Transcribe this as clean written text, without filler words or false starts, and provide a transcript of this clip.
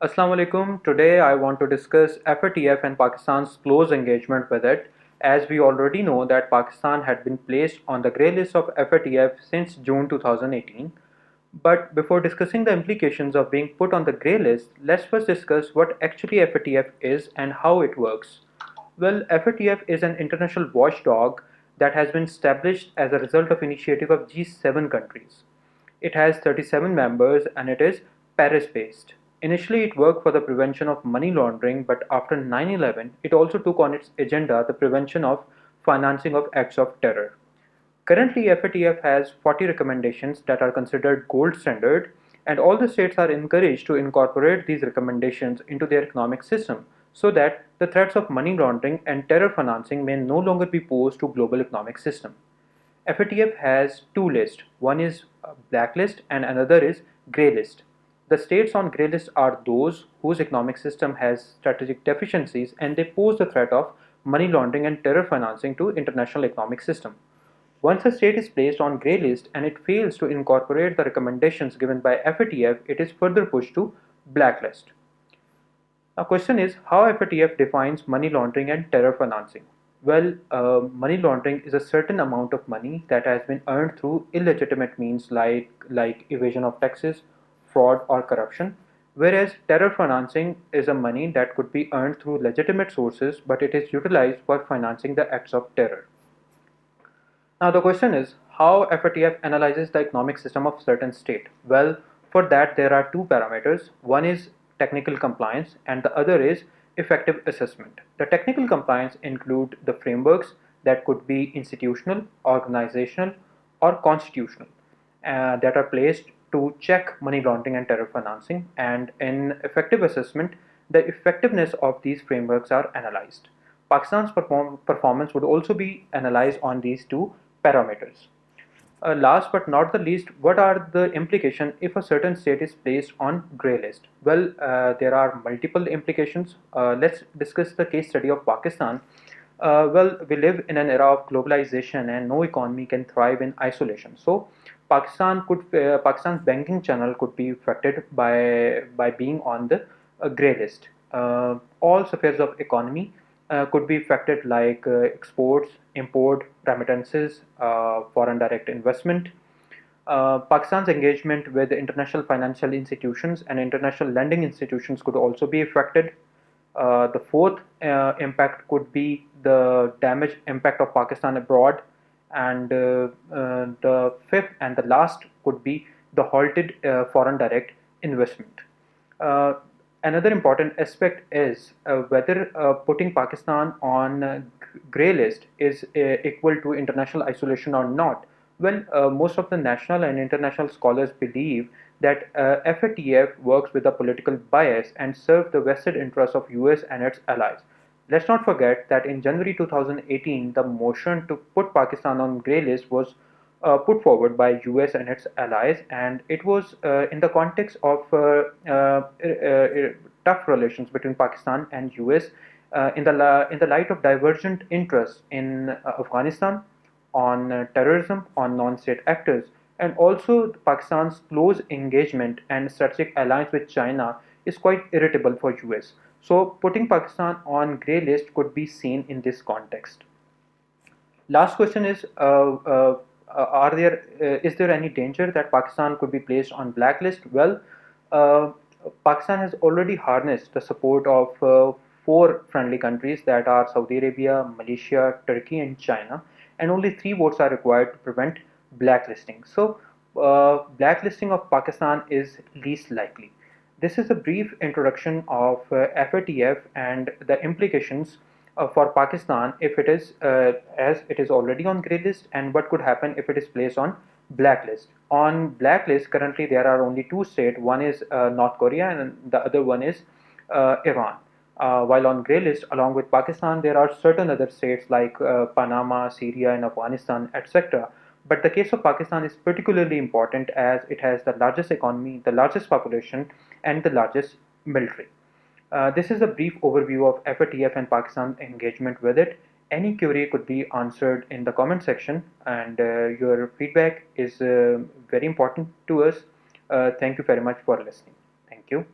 Assalamu alaikum. Today I want to discuss FATF and Pakistan's close engagement with it, as we already know that Pakistan had been placed on the grey list of FATF since June 2018. But before discussing the implications of being put on the grey list, let's first discuss what actually FATF is and how it works. Well, FATF is an international watchdog that has been established as a result of initiative of G7 countries. It has 37 members and it is Paris-based. Initially, it worked for the prevention of money laundering, but after 9/11, it also took on its agenda the prevention of financing of acts of terror. Currently, FATF has 40 recommendations that are considered gold standard, and all the states are encouraged to incorporate these recommendations into their economic system so that the threats of money laundering and terror financing may no longer be posed to global economic system. FATF has two lists. One is blacklist and another is grey list. The states on grey list are those whose economic system has strategic deficiencies and they pose the threat of money laundering and terror financing to international economic system. Once a state is placed on grey list and it fails to incorporate the recommendations given by FATF, it is further pushed to blacklist. Now, question is how FATF defines money laundering and terror financing. Well, money laundering is a certain amount of money that has been earned through illegitimate means like evasion of taxes, fraud, or corruption. Whereas terror financing is a money that could be earned through legitimate sources, but it is utilized for financing the acts of terror. Now the question is how FATF analyzes the economic system of certain state. Well, for that there are two parameters. One is technical compliance and the other is effective assessment. The technical compliance include the frameworks that could be institutional, organizational or constitutional that are placed to check money laundering and terror financing, and in effective assessment the effectiveness of these frameworks are analyzed. Pakistan's performance would also be analyzed on these two parameters. Last but not the least, what are the implications if a certain state is placed on grey list? Well, there are multiple implications. Let's discuss the case study of Pakistan. Well, we live in an era of globalization and no economy can thrive in isolation. So, Pakistan's banking channel could be affected by being on the grey list. All spheres of economy could be affected like exports, import, remittances, foreign direct investment. Pakistan's engagement with international financial institutions and international lending institutions could also be affected. The fourth impact could be the damage impact of Pakistan abroad, and the fifth and the last could be the halted foreign direct investment. Uh, Another important aspect is whether putting Pakistan on grey list is equal to international isolation or not. Well, most of the national and international scholars believe that FATF works with a political bias and serves the vested interests of US and its allies. Let's not forget that in January 2018, the motion to put Pakistan on grey list was put forward by US and its allies, and it was in the context of tough relations between Pakistan and US in the light of divergent interests in Afghanistan, on terrorism, on non-state actors, and also Pakistan's close engagement and strategic alliance with China is quite irritable for US. So putting Pakistan on grey list could be seen in this context. Last question is, is there any danger that Pakistan could be placed on blacklist? Well, uh, Pakistan has already harnessed the support of four friendly countries that are Saudi Arabia, Malaysia, Turkey, and China, and only three votes are required to prevent blacklisting. So, blacklisting of Pakistan is least likely. This is a brief introduction of FATF and the implications for Pakistan if it is as it is already on grey list, and what could happen if it is placed on blacklist. On blacklist currently there are only two states, one is North Korea and the other one is Iran. While on grey list along with Pakistan there are certain other states like Panama, Syria and Afghanistan, etc. But the case of Pakistan is particularly important as it has the largest economy, the largest population, and the largest military. This is a brief overview of FATF and Pakistan's engagement with it. Any query could be answered in the comment section, and your feedback is very important to us. Thank you very much for listening. Thank you.